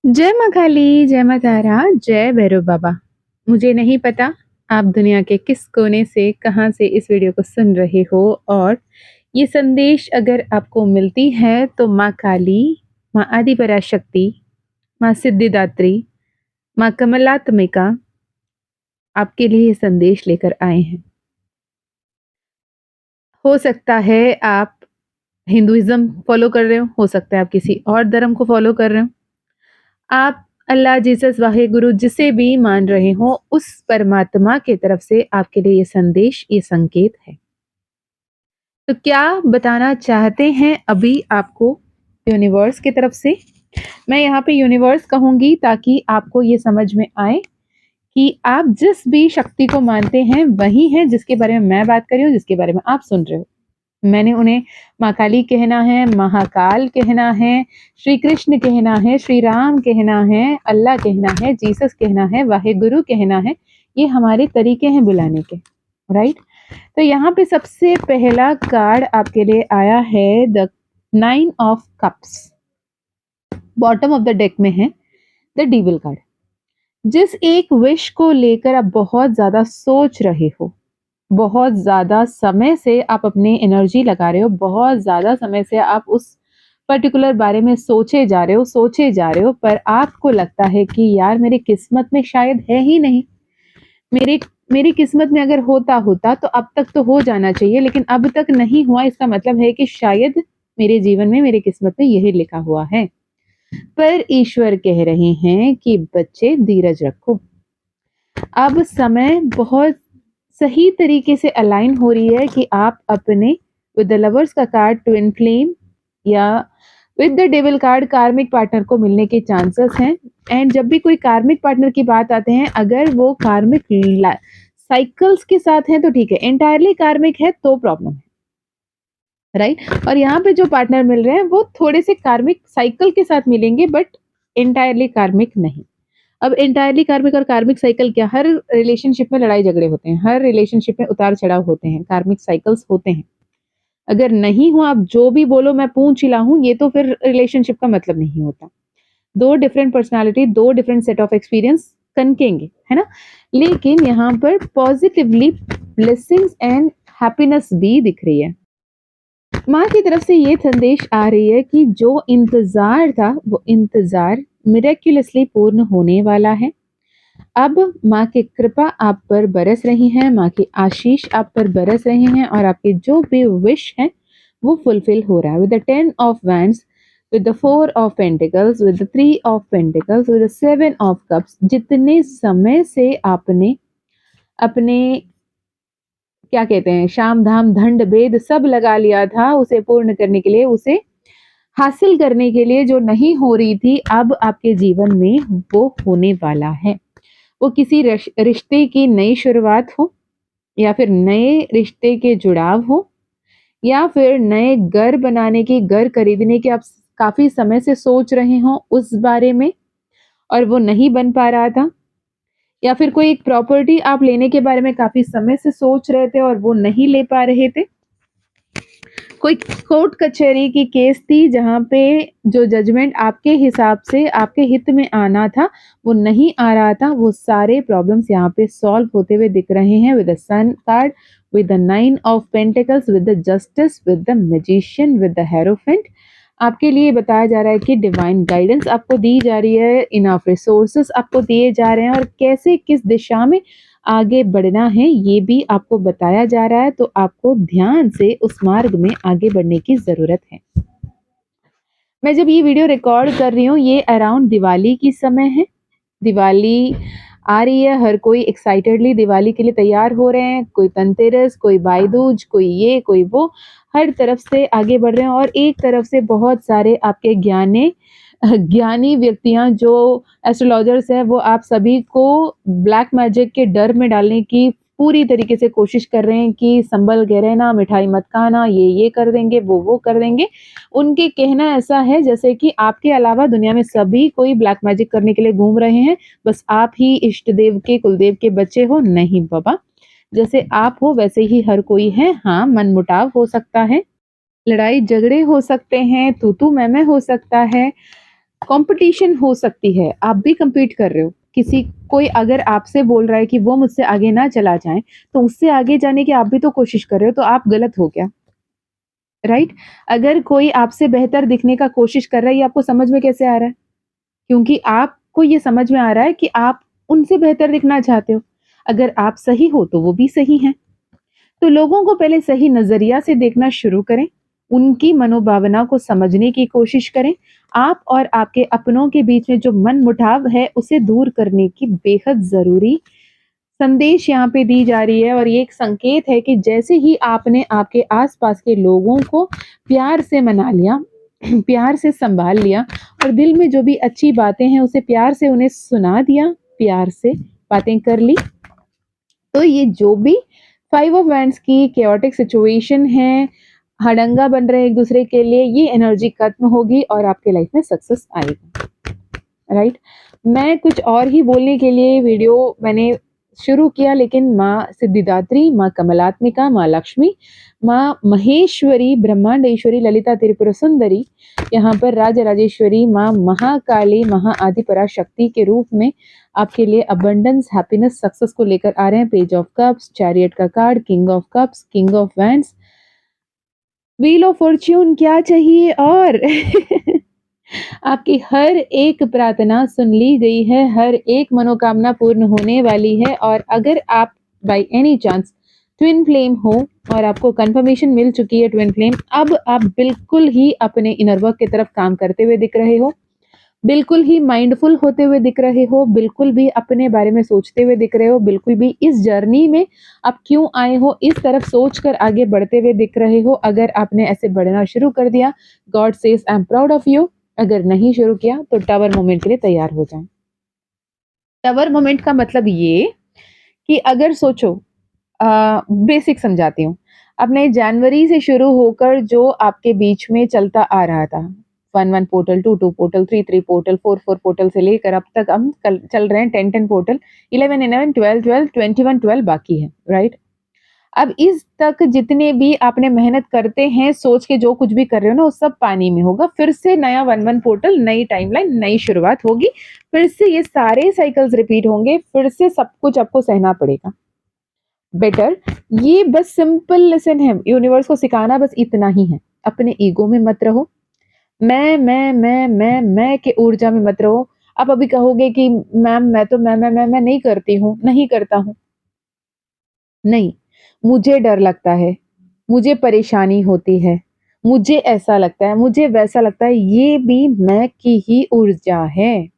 जय माँ काली, जय माँ तारा, जय भैरव बाबा। मुझे नहीं पता आप दुनिया के किस कोने से, कहाँ से इस वीडियो को सुन रहे हो और ये संदेश अगर आपको मिलती है तो माँ काली, माँ आदि पराशक्ति, माँ सिद्धिदात्री, माँ कमलात्मिका आपके लिए ये संदेश लेकर आए हैं। हो सकता है आप हिंदुइज़्म फ़ॉलो कर रहे हो सकता है आप किसी और धर्म को फ़ॉलो कर रहे हो। आप अल्लाह, जीसस, वाहेगुरु जिसे भी मान रहे हो, उस परमात्मा की तरफ से आपके लिए ये संदेश, ये संकेत है। तो क्या बताना चाहते हैं अभी आपको यूनिवर्स की तरफ से? मैं यहाँ पे यूनिवर्स कहूँगी ताकि आपको ये समझ में आए कि आप जिस भी शक्ति को मानते हैं, वही है जिसके बारे में मैं बात कर रही हूँ, जिसके बारे में आप सुन रहे हो। मैंने उन्हें माँ काली कहना है, महाकाल कहना है, श्री कृष्ण कहना है, श्री राम कहना है, अल्लाह कहना है, जीसस कहना है, वाहेगुरु कहना है। ये हमारे तरीके हैं बुलाने के, राइट? तो यहाँ पे सबसे पहला कार्ड आपके लिए आया है the 9 of cups. Bottom of the deck में है द डेविल कार्ड। जिस एक विश को लेकर आप बहुत ज़्यादा सोच रहे हो, बहुत ज़्यादा समय से आप अपनी एनर्जी लगा रहे हो, बहुत ज़्यादा समय से आप उस पर्टिकुलर बारे में सोचे जा रहे हो, पर आपको लगता है कि यार मेरी किस्मत में शायद है ही नहीं। मेरी मेरी किस्मत में अगर होता तो अब तक तो हो जाना चाहिए, लेकिन अब तक नहीं हुआ, इसका मतलब है कि शायद मेरे जीवन में, मेरी किस्मत में यही लिखा हुआ है। पर ईश्वर कह रहे हैं कि बच्चे धीरज रखो। अब समय बहुत सही तरीके से अलाइन हो रही है कि आप अपने विद द लवर्स का कार्ड ट्विन फ्लेम या विद द डेविल कार्ड कार्मिक पार्टनर को मिलने के चांसेस हैं। एंड जब भी कोई कार्मिक पार्टनर की बात आते हैं, अगर वो कार्मिक साइकिल्स के साथ हैं तो ठीक है, एंटायरली कार्मिक है तो प्रॉब्लम है, राइट? और यहाँ पे जो पार्टनर मिल रहे हैं वो थोड़े से कार्मिक साइकिल के साथ मिलेंगे, बट एंटायरली कार्मिक नहीं। अब एंटायरली कार्मिक और कार्मिक साइकिल क्या, हर रिलेशनशिप में लड़ाई झगड़े होते हैं, हर रिलेशनशिप में उतार चढ़ाव होते हैं, कार्मिक साइकिल्स होते हैं। अगर नहीं हो, आप जो भी बोलो मैं पूछ ही हूँ, ये तो फिर रिलेशनशिप का मतलब नहीं होता। दो डिफरेंट पर्सनालिटी, दो डिफरेंट सेट ऑफ एक्सपीरियंस कनकेंगे, है ना? लेकिन यहाँ पर पॉजिटिवली ब्लेसिंग्स एंड हैप्पीनेस भी दिख रही है। माँ की तरफ से ये संदेश आ रही है कि जो इंतजार था वो इंतजार मिरेक्युलसली पूर्ण होने वाला है। अब माँ की कृपा आप पर बरस रही है, माँ की आशीष आप पर बरस रहे हैं और आपके जो भी विश है वो फुलफिल हो रहा है। With the 10 of wands, with the 4 of pentacles, with the 3 of pentacles, with the 7 of cups, जितने समय से आपने अपने क्या कहते हैं शाम धाम दंड भेद सब लगा लिया था उसे पूर्ण करने के लिए, उसे हासिल करने के लिए, जो नहीं हो रही थी अब आपके जीवन में वो होने वाला है। वो किसी रिश्ते की नई शुरुआत हो, या फिर नए रिश्ते के जुड़ाव हो, या फिर नए घर बनाने की, घर खरीदने की आप काफी समय से सोच रहे हो उस बारे में और वो नहीं बन पा रहा था, या फिर कोई एक प्रॉपर्टी आप लेने के बारे में काफी समय से सोच रहे थे और वो नहीं ले पा रहे थे। कोई कोर्ट कचहरी की केस थी जहाँ पे जो जजमेंट आपके हिसाब से आपके हित में आना था वो नहीं आ रहा था, वो सारे प्रॉब्लम्स यहाँ पे सॉल्व होते हुए दिख रहे हैं with the sun card, with the 9 of pentacles, with the justice, with the magician, with the hierophant. आपके लिए बताया जा रहा है कि डिवाइन गाइडेंस आपको दी जा रही है, इनफ रिसोर्सेस आपको दिए जा रहे हैं और कैसे किस दिशा में आगे बढ़ना है ये भी आपको बताया जा रहा है, तो आपको ध्यान से उस मार्ग में आगे बढ़ने की ज़रूरत है। मैं जब ये वीडियो रिकॉर्ड कर रही हूँ, ये अराउंड दिवाली की समय है। दिवाली आ रही है, हर कोई एक्साइटेडली दिवाली के लिए तैयार हो रहे हैं। कोई धनतेरस, कोई भाई दूज, कोई ये, कोई वो, हर तरफ से आगे बढ़ रहे हैं और एक तरफ से बहुत सारे आपके ज्ञानी व्यक्तियाँ जो एस्ट्रोलॉजर्स हैं, वो आप सभी को ब्लैक मैजिक के डर में डालने की पूरी तरीके से कोशिश कर रहे हैं कि संभल के रहना, मिठाई मत खाना, ये कर देंगे, वो कर देंगे। उनके कहना ऐसा है जैसे कि आपके अलावा दुनिया में सभी कोई ब्लैक मैजिक करने के लिए घूम रहे हैं, बस आप ही इष्ट देव के, कुलदेव के बच्चे हो। नहीं बाबा, जैसे आप हो वैसे ही हर कोई है। हाँ, मनमुटाव हो सकता है, लड़ाई झगड़े हो सकते हैं, तू-तू मैं-मैं हो सकता है, कॉम्पिटिशन हो सकती है, आप भी कम्पीट कर रहे हो। कोई अगर आपसे बोल रहा है कि वो मुझसे आगे ना चला जाए, तो उससे आगे जाने की आप भी तो कोशिश कर रहे हो, तो आप गलत हो क्या? राइट? अगर कोई आपसे बेहतर दिखने का कोशिश कर रहा है, ये आपको समझ में कैसे आ रहा है? क्योंकि आपको ये समझ में आ रहा है कि आप उनसे बेहतर दिखना चाहते हो। अगर आप सही हो, तो वो भी सही हैं। तो लोगों को पहले सही नज़रिया से देखना शुरू करें, उनकी मनोभावना को समझने की कोशिश करें। आप और आपके अपनों के बीच में जो मनमुटाव है, उसे दूर करने की बेहद ज़रूरी संदेश यहाँ पे दी जा रही है और ये एक संकेत है कि जैसे ही आपने आपके आस-पास के लोगों को प्यार से मना लिया, प्यार से सँभाल लिया और दिल में जो भी अच्छी बातें हैं, उसे प्यार से उन्हें सुना दिया, प्यार से बातें कर ली, तो ये जो भी 5 ऑफ वैंड्स की केओटिक सिचुएशन है, हड़ंगा बन रहे हैं एक-दूसरे के लिए, ये एनर्जी खत्म होगी और आपके लाइफ में सक्सेस आएगी। राइट? मैं कुछ और ही बोलने के लिए वीडियो मैंने शुरू किया, लेकिन माँ सिद्धिदात्री, माँ कमलात्मिका, माँ लक्ष्मी, माँ महेश्वरी, ब्रह्मांडेश्वरी, ललिता त्रिपुरा सुंदरी, यहाँ पर राजराजेश्वरी, माँ महाकाली, महाआदि पराशक्ति के रूप में आपके लिए अबंडेंस, हैप्पीनेस, सक्सेस को लेकर आ रहे हैं। पेज ऑफ कप्स, चैरियट का card, king of cups, king of wands, wheel of Fortune, क्या चाहिए और आपकी हर एक प्रार्थना सुन ली गई है, हर एक मनोकामना पूर्ण होने वाली है और अगर आप by any chance twin flame हो और आपको कंफर्मेशन मिल चुकी है ट्विन फ्लेम, अब आप बिल्कुल ही अपने इनर वर्क की तरफ काम करते हुए दिख रहे हो, बिल्कुल ही माइंडफुल होते हुए दिख रहे हो, बिल्कुल भी अपने बारे में सोचते हुए दिख रहे हो, बिल्कुल भी इस जर्नी में आप क्यों आए हो, इस तरफ सोचकर आगे बढ़ते हुए दिख रहे हो। अगर आपने ऐसे बढ़ना शुरू कर दिया, God says I am proud of you. अगर नहीं शुरू किया तो टावर मोमेंट के लिए तैयार हो जाएं। टावर मोमेंट का मतलब ये कि अगर सोचो, बेसिक समझाती हूँ। अपने जनवरी से शुरू होकर जो आपके बीच में चलता आ रहा था, 1-1 पोर्टल, 2-2 पोर्टल, 3-3 पोर्टल, 4-4 पोर्टल से लेकर अब तक हम चल रहे हैं 10-10 पोर्टल, 11-11, 12-12, 21-12 बाकी है, राइट? अब इस तक जितने भी आपने मेहनत करते हैं, सोच के जो कुछ भी कर रहे हो ना, वो सब पानी में होगा। फिर से नया 1-1 पोर्टल, नई टाइमलाइन, नई शुरुआत होगी। फिर से ये सारे साइकिल्स रिपीट होंगे, फिर से सब कुछ आपको सहना पड़ेगा। बेटर, ये बस सिंपल लेसन है, यूनिवर्स को सिखाना बस इतना ही है। अपने ईगो में मत रहो, मैं के ऊर्जा में मत रहो। आप अभी कहोगे कि मैम मैं तो मैं नहीं करती हूँ, नहीं करता हूँ। नहीं, मुझे डर लगता है, मुझे परेशानी होती है, मुझे ऐसा लगता है, मुझे वैसा लगता है, ये भी मैं की ही ऊर्जा है।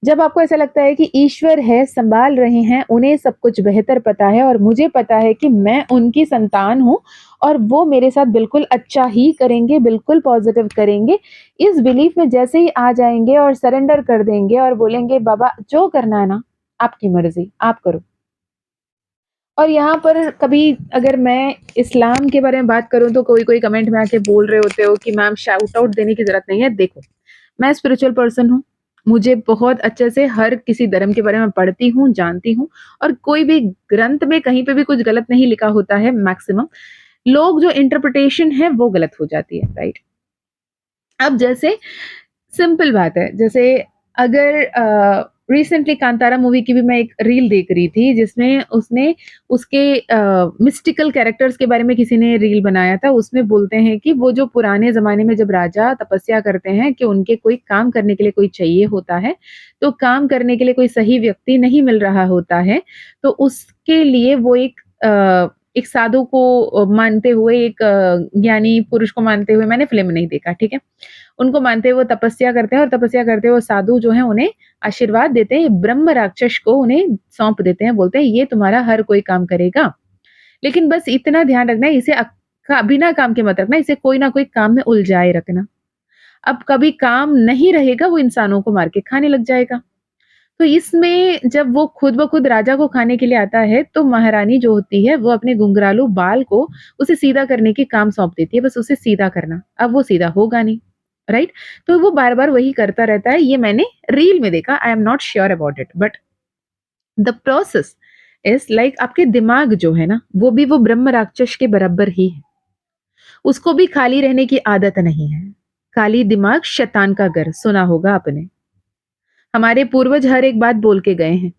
जब आपको ऐसा लगता है कि ईश्वर है, सँभाल रहे हैं, उन्हें सब कुछ बेहतर पता है और मुझे पता है कि मैं उनकी संतान हूँ और वो मेरे साथ बिल्कुल अच्छा ही करेंगे, बिल्कुल पॉज़िटिव करेंगे। इस बिलीफ में जैसे ही आ जाएँगे और सरेंडर कर देंगे और बोलेंगे, बाबा जो करना है ना, आपकी मर्ज़ी, आप करो। और यहाँ पर कभी अगर मैं इस्लाम के बारे में बात करूँ तो कोई-कोई कमेंट में आके बोल रहे होते हो कि मैम शाउट आउट देने की ज़रूरत नहीं है। देखो, मैं स्पिरिचुअल पर्सन हूँ। मुझे बहुत अच्छे से हर किसी धर्म के बारे में पढ़ती हूँ, जानती हूँ और कोई भी ग्रंथ में कहीं पे भी कुछ गलत नहीं लिखा होता है मैक्सिमम। लोग जो इंटरप्रिटेशन है वो गलत हो जाती है, राइट? अब जैसे सिंपल बात है, जैसे अगर रिसेंटली कांतारा मूवी की भी मैं एक रील देख रही थी जिसमें उसने उसके मिस्टिकल कैरेक्टर्स के बारे में किसी ने रील बनाया था। उसमें बोलते हैं कि वो जो पुराने ज़माने में जब राजा तपस्या करते हैं कि उनके कोई काम करने के लिए कोई चाहिए होता है, तो काम करने के लिए कोई सही व्यक्ति नहीं मिल रहा होता है, तो उसके लिए वो एक साधु को मानते हुए, एक ज्ञानी पुरुष को मानते हुए, मैंने फ़िल्म नहीं देखा, ठीक है? उनको मानते हुए वो तपस्या करते हैं और तपस्या करते हुए वो साधु जो हैं उन्हें आशीर्वाद देते हैं, ब्रह्म राक्षस को उन्हें सौंप देते हैं, बोलते हैं ये तुम्हारा हर कोई काम करेगा। लेकिन बस इतना ध्यान रखना है, इसे बिना काम के मत रखना, इसे कोई ना कोई काम में उलझाए रखना। अब कभी काम नहीं रहेगा, वो इंसानों को मार के खाने लग जाएगा। तो इसमें जब वो खुद ब खुद राजा को खाने के लिए आता है, तो महारानी जो होती है, वो अपने घुंघरालू बाल को उसे सीधा करने के काम सौंप देती है, बस उसे सीधा करना। अब वो सीधा होगा नहीं, राइट? तो वो बार-बार वही करता रहता है, ये मैंने रील में देखा, I am not sure about it, but the process is like आपके दिमाग जो है ना, वो ब्रह्म राक्षस के बराबर ही है। उसको भी खाली रहने की आदत नहीं है। काली दिमाग शैतान का घर, सुना होगा आपने। हमारे पूर्वज हर एक बात बोल के गए हैं,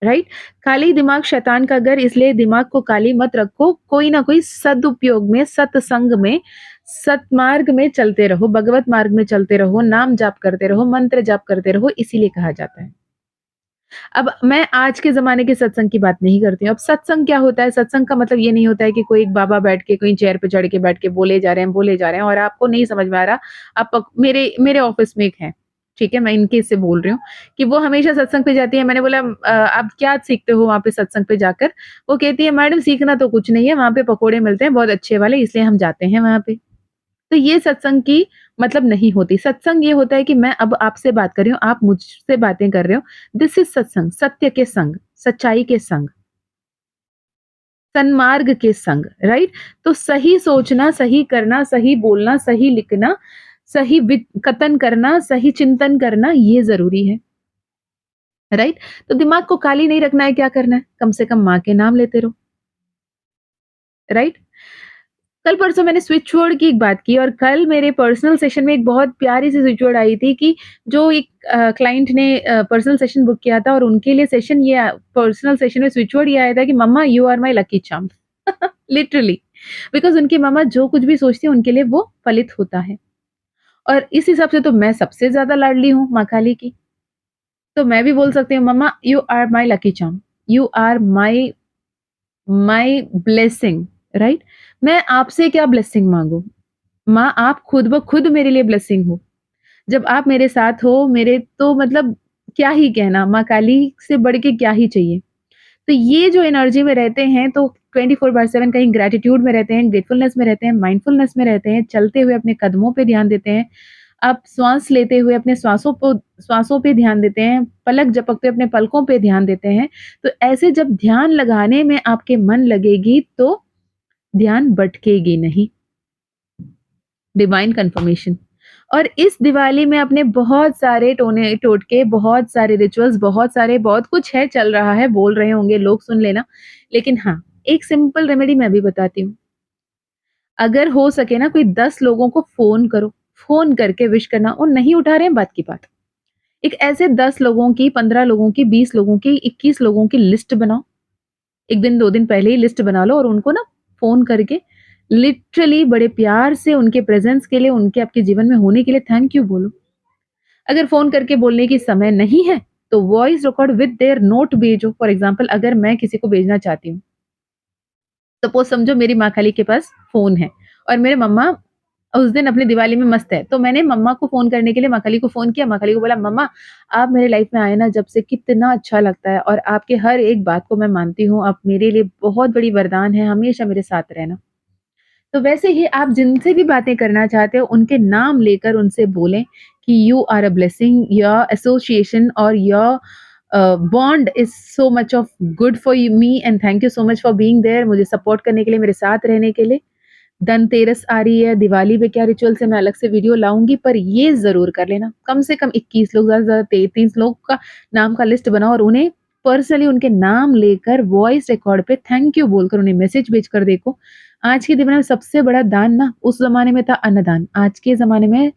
राइट? काली दिमाग शैतान का घर, इसलिए दिमाग को काली मत रखो, कोई ना कोई सदुपयोग में, सत्संग में, सतमार्ग में चलते रहो, भगवत मार्ग में चलते रहो, नाम जाप करते रहो, मंत्र जाप करते रहो, इसीलिए कहा जाता है। अब मैं आज के ज़माने के सत्संग की बात नहीं करती हूँ। अब सत्संग क्या होता है? सत्संग का मतलब ये नहीं होता है कि कोई एक बाबा बैठ के कोई चेयर पे चढ़ के बैठ के बोले जा रहे हैं और आपको नहीं समझ में आ रहा। आप मेरे मेरे ऑफ़िस में एक है, ठीक है? मैं इनके से बोल रही हूँ कि वो हमेशा सत्संग पे जाती है। मैंने बोला आप क्या सीखते हो वहाँ पे सत्संग पे जाकर? वो कहती है, "मैडम सीखना तो कुछ नहीं है, वहाँ पे पकोड़े मिलते हैं बहुत अच्छे वाले, इसलिए हम जाते हैं वहाँ पे।" तो ये सत्संग की मतलब नहीं होती। सत्संग ये होता है कि मैं अब आपसे बात कर रही हूँ, आप मुझसे बातें कर रहे हो। दिस इज़ सत्संग, सत्य के संग, सच्चाई के संग, सन्मार्ग के संग, राइट? तो सही सोचना, सही करना, सही बोलना, सही लिखना, सही कथन करना, सही चिंतन करना, ये ज़रूरी है, राइट? तो दिमाग को खाली नहीं रखना है, क्या करना है? कम से कम माँ के नाम लेते रहो, राइट? कल परसों मैंने स्विच वर्ड की एक बात की और कल मेरे पर्सनल सेशन में एक बहुत प्यारी सी स्विच वर्ड आई थी कि जो एक क्लाइंट ने पर्सनल सेशन बुक किया था और उनके लिए सेशन ये पर्सनल सेशन में स्विच वर्ड ये आया था कि mumma you are my lucky charm. Literally, because उनकी मम्मा जो कुछ भी सोचती है उनके लिए वो फलित होता है। और इस हिसाब से तो मैं सबसे ज़्यादा लाडली हूँ माँ काली की। तो मैं भी बोल सकती हूँ mumma you are my lucky charm, you are my my blessing, right? मैं आपसे क्या ब्लेसिंग माँगूँ? माँ आप खुद ब खुद मेरे लिए ब्लेसिंग हो। जब आप मेरे साथ हो, मेरे तो मतलब क्या ही कहना, माँ काली से बढ़ के क्या ही चाहिए। तो ये जो एनर्जी में रहते हैं तो 24/7 कहीं ग्रैटिट्यूड में रहते हैं, ग्रेटफुलनेस में रहते हैं, माइंडफुलनेस में रहते हैं, चलते हुए अपने कदमों पे ध्यान देते हैं। आप श्वास लेते हुए अपने श्वासों पे ध्यान देते हैं, पलक झपकते अपने पलकों पे ध्यान देते हैं। तो ऐसे जब ध्यान लगाने में आपके मन लगेगी तो ध्यान भटकेगी नहीं। Divine confirmation. और इस दिवाली में अपने बहुत सारे टोने टोटके, बहुत सारे रिचुअल्स, बहुत कुछ है, चल रहा है, बोल रहे होंगे लोग, सुन लेना। लेकिन हाँ, एक सिंपल रेमेडी मैं भी बताती हूँ। अगर हो सके ना कोई 10 लोगों को फ़ोन करो, फ़ोन करके विश करना और नहीं उठा रहे हैं बात की बात। एक ऐसे 10 लोगों की, 15 लोगों की, 20 लोगों की, 21 लोगों की लिस्ट बनाओ। 1 दिन 2 दिन पहले ही लिस्ट बना लो और उनको ना फ़ोन करके लिटरली बड़े प्यार से उनके प्रेज़ेंस के लिए, उनके आपके जीवन में होने के लिए थैंक यू बोलो। अगर फ़ोन करके बोलने की समय नहीं है, तो voice record with their note भेजो। फॉर एग्ज़ाम्पल अगर मैं किसी को भेजना चाहती हूँ, सपोज़ समझो मेरी माँ खाली के पास फ़ोन है और मेरे मम्मा उस दिन अपनी दिवाली में मस्त है, तो मैंने मम्मा को फ़ोन करने के लिए माँ खाली को फ़ोन किया, माँ खाली को बोला, "मम्मा, आप मेरे लाइफ़ में आए ना जब से कितना अच्छा लगता है और आपके हर एक बात को मैं मानती हूँ, आप मेरे लिए बहुत बड़ी वरदान हैं, हमेशा मेरे साथ रहना।" तो वैसे ही आप जिनसे भी बातें करना चाहते हो, उनके नाम लेकर उनसे बोलें कि you are a blessing, your association और your bond is so much of good for me and thank you so much for being there, मुझे सपोर्ट करने के लिए, मेरे साथ रहने के लिए। धनतेरस आ रही है, दिवाली पे क्या रिचुअल्स है, मैं अलग से वीडियो लाऊँगी, पर ये ज़रूर कर लेना, कम से कम 21 लोग, ज़्यादा से ज़्यादा 33 लोग का नाम का लिस्ट बनाओ और उन्हें पर्सनली उनके नाम लेकर वॉइस रिकॉर्ड पे थैंक यू बोलकर उन्हें मैसेज भेजकर देखो। आज के दिमाग में सबसे बड़ा दान ना उस ज़माने में था अन्नदान, आज के ज़माने में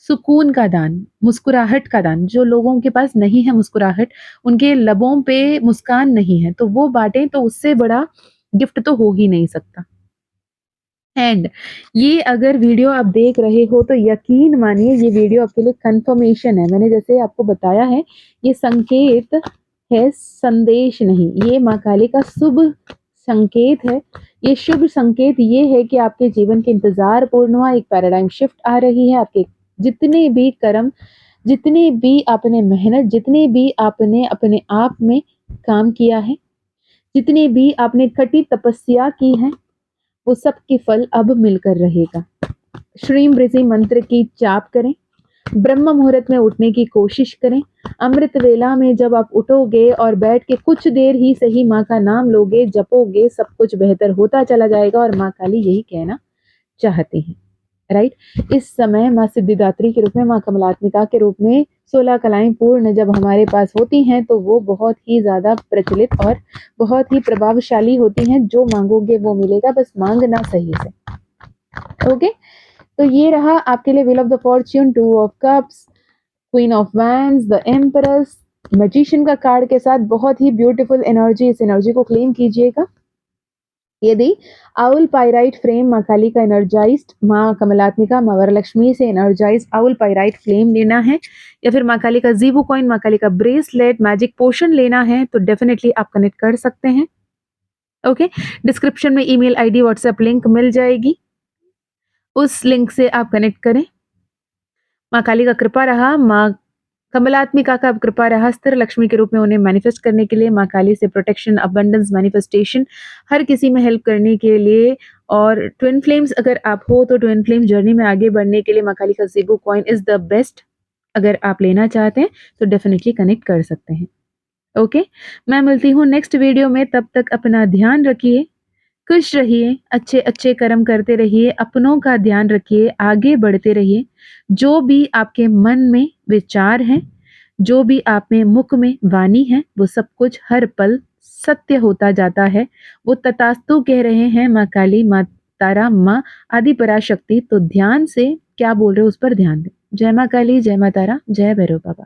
सुकून का दान, मुस्कुराहट का दान। जो लोगों के पास नहीं है मुस्कुराहट, उनके लबों पे मुस्कान नहीं है, तो वो बाँटें तो उससे बड़ा गिफ्ट तो हो ही नहीं सकता। एंड ये अगर वीडियो आप देख रहे हो तो यकीन मानिए ये वीडियो आपके लिए कंफर्मेशन है। मैंने जैसे आपको बताया है, ये संकेत है, संदेश नहीं। ये माँ काली का शुभ संकेत है। ये शुभ संकेत ये है कि आपके जीवन के इंतज़ार पूर्ण हुआ, एक पैराडाइम शिफ्ट आ रही है। आपके जितने भी कर्म, जितनी भी आपने मेहनत, जितनी भी आपने अपने आप में काम किया है, जितनी भी आपने कठी तपस्या की है, वो सब के फल अब मिलकर रहेगा। श्रीम ऋषि मंत्र की जाप करें, ब्रह्म मुहूर्त में उठने की कोशिश करें। अमृत वेला में जब आप उठोगे और बैठ के कुछ देर ही सही माँ का नाम लोगे, जपोगे, सब कुछ बेहतर होता चला जाएगा और माँ काली यही कहना चाहती हैं, राइट? इस समय माँ सिद्धिदात्री के रूप में, माँ कमलात्मिका के रूप में 16 कलाएं पूर्ण जब हमारे पास होती हैं तो वो बहुत ही ज़्यादा प्रचलित और बहुत ही प्रभावशाली होती हैं। जो माँगोगे वो मिलेगा, बस माँगना सही से। ओके? तो ये रहा आपके लिए wheel of the fortune, 2 of cups, queen of wands, the empress, magician का कार्ड के साथ बहुत ही ब्यूटीफुल एनर्जी, इस एनर्जी को क्लेम कीजिएगा। यदि आउल पाइराइट फ्लेम माँ काली का एनर्जाइज्ड, माँ कमलात्मिका, माँ वरलक्ष्मी से एनर्जाइज्ड आउल पाइराइट फ्लेम लेना है, या फिर माँ काली का ज़ीबू कॉइन, माँ काली का ब्रेसलेट, मैजिक पोशन लेना है, तो डेफिनेटली आप कनेक्ट कर सकते हैं। ओके, डिस्क्रिप्शन में ईमेल आईडी, व्हाट्सएप लिंक मिल जाएगी, उस लिंक से आप कनेक्ट करें। माँ काली का कृपा रहा, माँ कमलात्मिका का कृपा रहा स्थिर लक्ष्मी के रूप में उन्हें मैनिफेस्ट करने के लिए, माँ काली से प्रोटेक्शन, अबंडेंस, मैनिफेस्टेशन, हर किसी में हेल्प करने के लिए। और ट्विन फ्लेम्स अगर आप हो तो ट्विन फ्लेम जर्नी में आगे बढ़ने के लिए माँ काली का ज़ीबू कॉइन इज़ द बेस्ट। अगर आप लेना चाहते हैं तो डेफिनेटली कनेक्ट कर सकते हैं। ओके, मैं मिलती हूँ नेक्स्ट वीडियो में, तब तक अपना ध्यान रखिए, खुश रहिए, अच्छे-अच्छे कर्म करते रहिए, अपनों का ध्यान रखिए, आगे बढ़ते रहिए। जो भी आपके मन में विचार हैं, जो भी आप में मुख में वाणी है, वो सब कुछ हर पल सत्य होता जाता है। वो तथास्तु कह रहे हैं माँ काली, माँ तारा, माँ आदि पराशक्ति। तो ध्यान से क्या बोल रहे हो उस पर ध्यान दें। जय माँ काली, जय माँ तारा, जय भैरव बाबा।